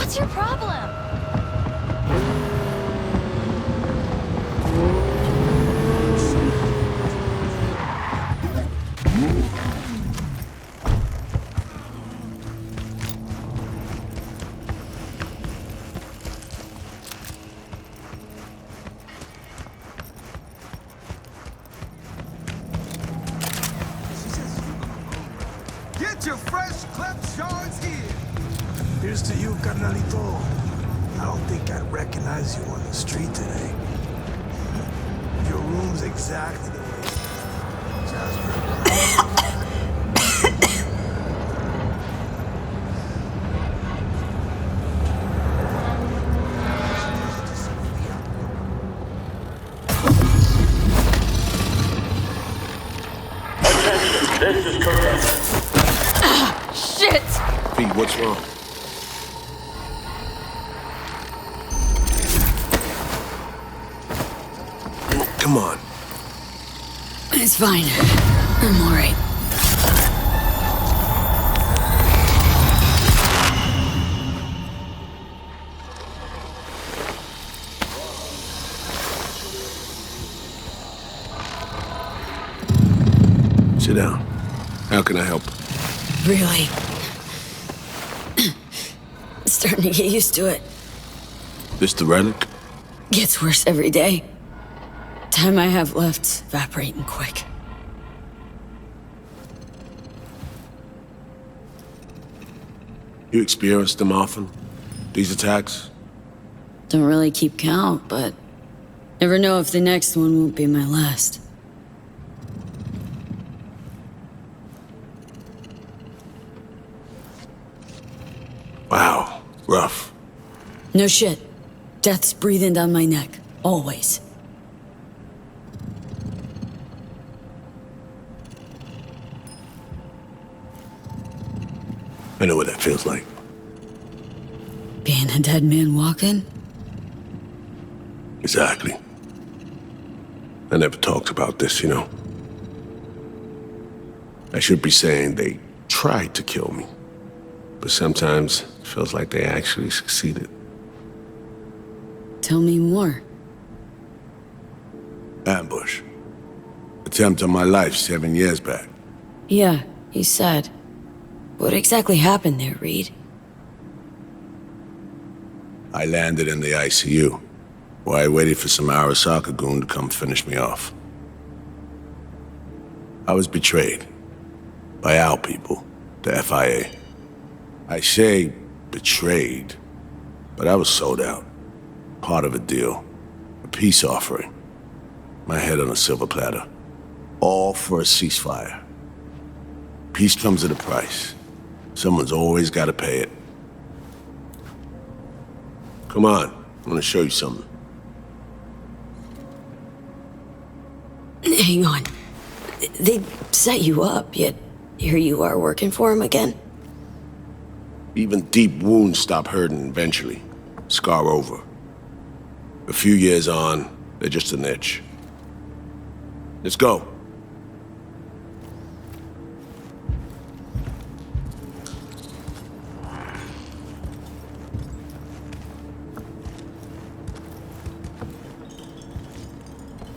What's your problem? Get your fresh clipped shards here. Here's to you, carnalito. I don't think I'd recognize you on the street today. Your room's exactly the way. Jasper. This is correct. Shit! Pete, what's wrong? Come on. It's fine. I'm alright. Sit down. How can I help? Really. Starting to get used to it. This the relic? Gets worse every day. Time I have left's evaporating quick. You experience them often? These attacks? Don't really keep count, but never know if the next one won't be my last. Wow, rough. No shit. Death's breathing down my neck. Always. I know what that feels like. Being a dead man walking? Exactly. I never talked about this, you know. I should be saying they tried to kill me. But sometimes it feels like they actually succeeded. Tell me more. Ambush. Attempt on my life 7 years back. Yeah, he said. What exactly happened there, Reed? I landed in the ICU, while I waited for some Arasaka goon to come finish me off. I was betrayed by our people, the FIA. I say betrayed, but I was sold out. Part of a deal. A peace offering. My head on a silver platter. All for a ceasefire. Peace comes at a price. Someone's always got to pay it. Come on, I want to show you something. Hang on. They set you up, yet here you are working for him again? Even deep wounds stop hurting eventually. Scar over. A few years on, they're just an itch. Let's go.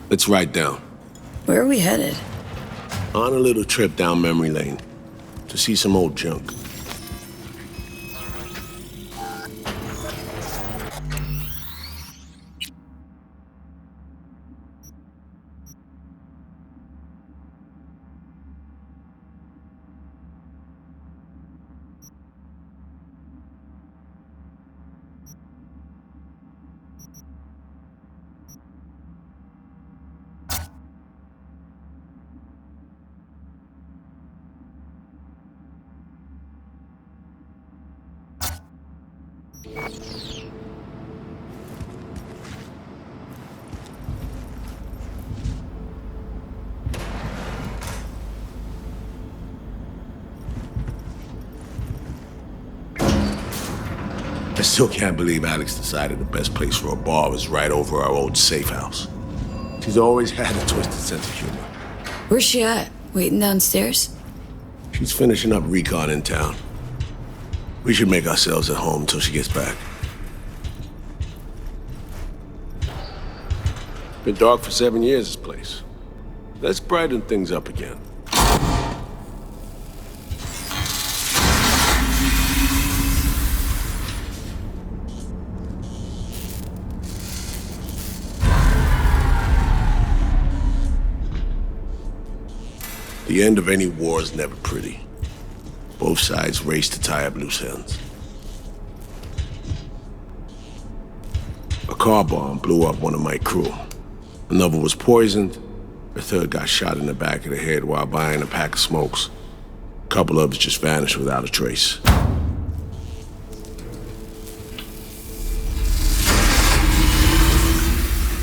Let's write down. Where are we headed? On a little trip down memory lane to see some old junk. I still can't believe Alex decided the best place for a bar was right over our old safe house. She's always had a twisted sense of humor. Where's she at? Waiting downstairs? She's finishing up recon in town. We should make ourselves at home till she gets back. Been dark for 7 years, this place. Let's brighten things up again. The end of any war is never pretty. Both sides race to tie up loose ends. A car bomb blew up one of my crew. Another was poisoned. A third got shot in the back of the head while buying a pack of smokes. A couple others just vanished without a trace.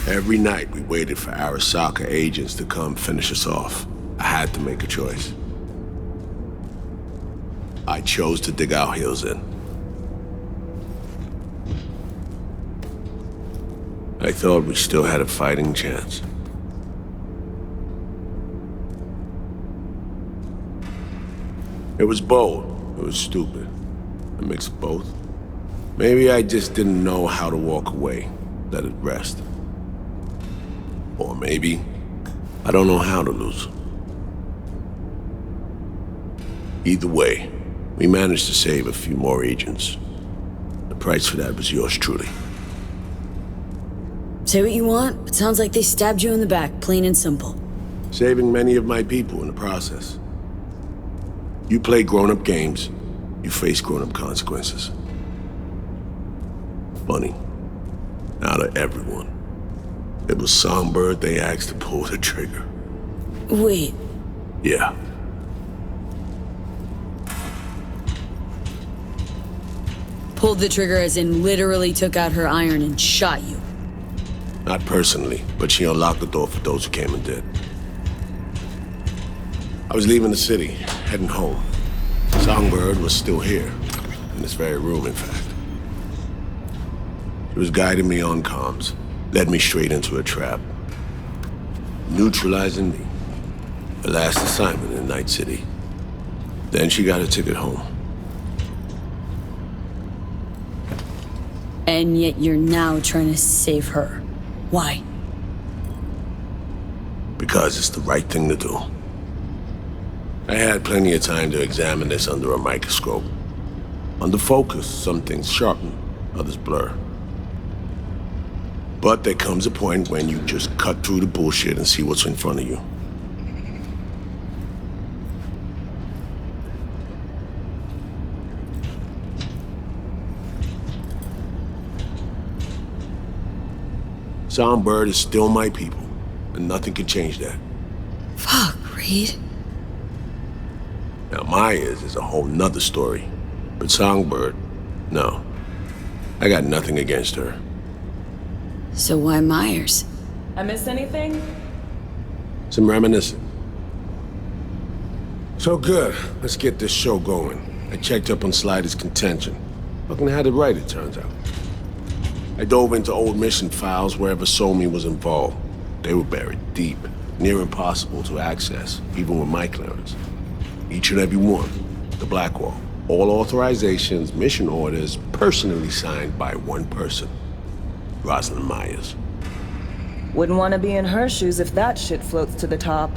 Every night we waited for Arasaka agents to come finish us off. I had to make a choice. I chose to dig our heels in. I thought we still had a fighting chance. It was bold. It was stupid. A mix of both. Maybe I just didn't know how to walk away, let it rest. Or maybe I don't know how to lose. Either way, we managed to save a few more agents. The price for that was yours truly. Say what you want, but sounds like they stabbed you in the back, plain and simple. Saving many of my people in the process. You play grown-up games, you face grown-up consequences. Funny. Out of everyone, it was Songbird they asked to pull the trigger. Wait, Yeah. pulled the trigger as in literally took out her iron and shot you. Not personally, but she unlocked the door for those who came and did. I was leaving the city, heading home. Songbird was still here, in this very room, in fact. She was guiding me on comms, led me straight into a trap, neutralizing me. The last assignment in Night City. Then she got a ticket home. And yet you're now trying to save her. Why? Because it's the right thing to do. I had plenty of time to examine this under a microscope. Under focus, some things sharpen, others blur. But there comes a point when you just cut through the bullshit and see what's in front of you. Songbird is still my people, and nothing can change that. Fuck, Reed. Now Myers is a whole nother story, but Songbird, no. I got nothing against her. So why Myers? I miss anything? Some reminiscing. So good, let's get this show going. I checked up on Slider's contention. Fucking had it right, it turns out. I dove into old mission files wherever Somi was involved. They were buried deep, near impossible to access, even with my clearance. Each and every one, the Blackwall. All authorizations, mission orders, personally signed by one person, Rosalind Myers. Wouldn't want to be in her shoes if that shit floats to the top.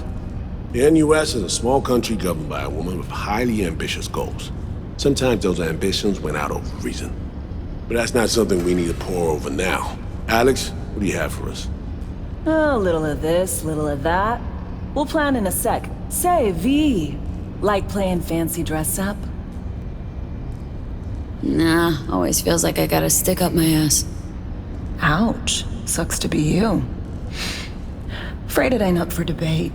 The NUS is a small country governed by a woman with highly ambitious goals. Sometimes those ambitions went out of reason. But that's not something we need to pour over now. Alex, what do you have for us? A little of this, little of that. We'll plan in a sec. Say, V, like playing fancy dress up? Nah, always feels like I gotta stick up my ass. Ouch. Sucks to be you. Afraid it ain't up for debate.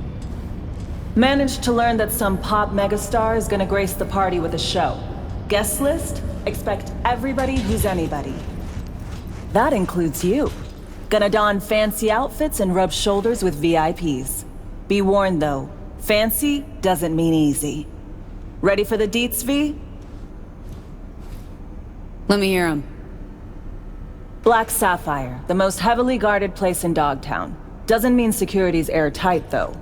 Managed to learn that some pop megastar is gonna grace the party with a show. Guest list? Expect everybody who's anybody. That includes you. Gonna don fancy outfits and rub shoulders with VIPs. Be warned though, fancy doesn't mean easy. Ready for the deets, V? Let me hear him. Black Sapphire, the most heavily guarded place in Dogtown. Doesn't mean security's airtight though.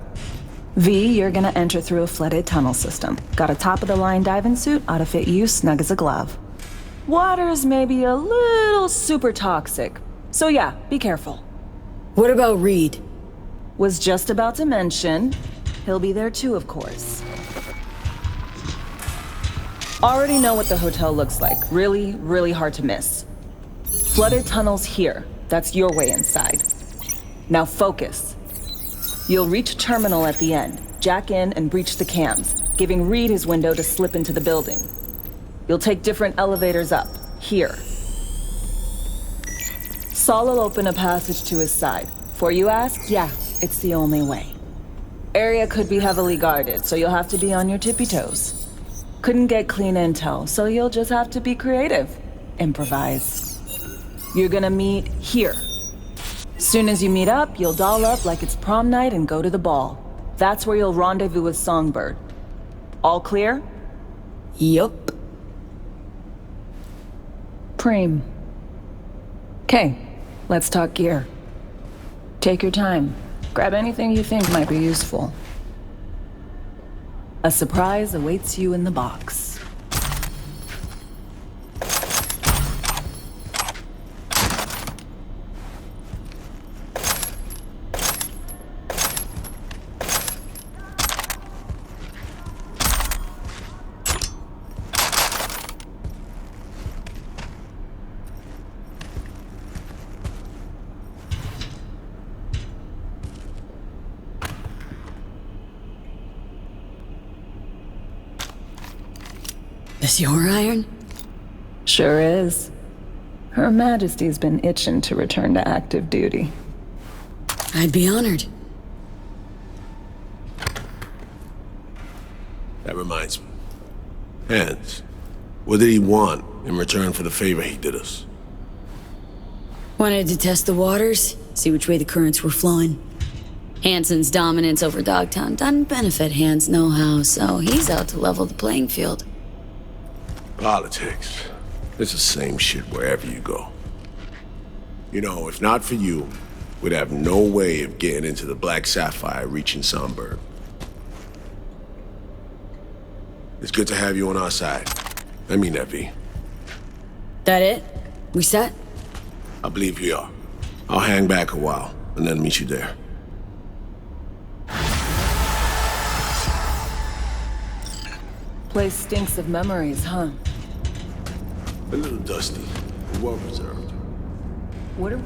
V, you're gonna enter through a flooded tunnel system. Got a top-of-the-line diving suit, ought to fit you snug as a glove. Water's maybe a little super toxic. So yeah, be careful. What about Reed? Was just about to mention, he'll be there too, of course. Already know what the hotel looks like. Really, really hard to miss. Flooded tunnels here. That's your way inside. Now focus. You'll reach terminal at the end, jack in and breach the cams, giving Reed his window to slip into the building. You'll take different elevators up, here. Saul will open a passage to his side. For you ask, yeah, it's the only way. Area could be heavily guarded, so you'll have to be on your tippy toes. Couldn't get clean intel, so you'll just have to be creative. Improvise. You're gonna meet here. Soon as you meet up, you'll doll up like it's prom night and go to the ball. That's where you'll rendezvous with Songbird. All clear? Yup. Preem. Okay, let's talk gear. Take your time. Grab anything you think might be useful. A surprise awaits you in the box. This your iron? Sure is. Her Majesty's been itching to return to active duty. I'd be honored. That reminds me. Hans, what did he want in return for the favor he did us? Wanted to test the waters, see which way the currents were flowing. Hansen's dominance over Dogtown doesn't benefit Hans no how, so he's out to level the playing field. Politics. It's the same shit wherever you go. You know, if not for you, we'd have no way of getting into the Black Sapphire reaching Songbird. It's good to have you on our side. I mean that, V. That it? We set? I believe we are. I'll hang back a while, and then meet you there. Place stinks of memories, huh? A little dusty, but well preserved. What are...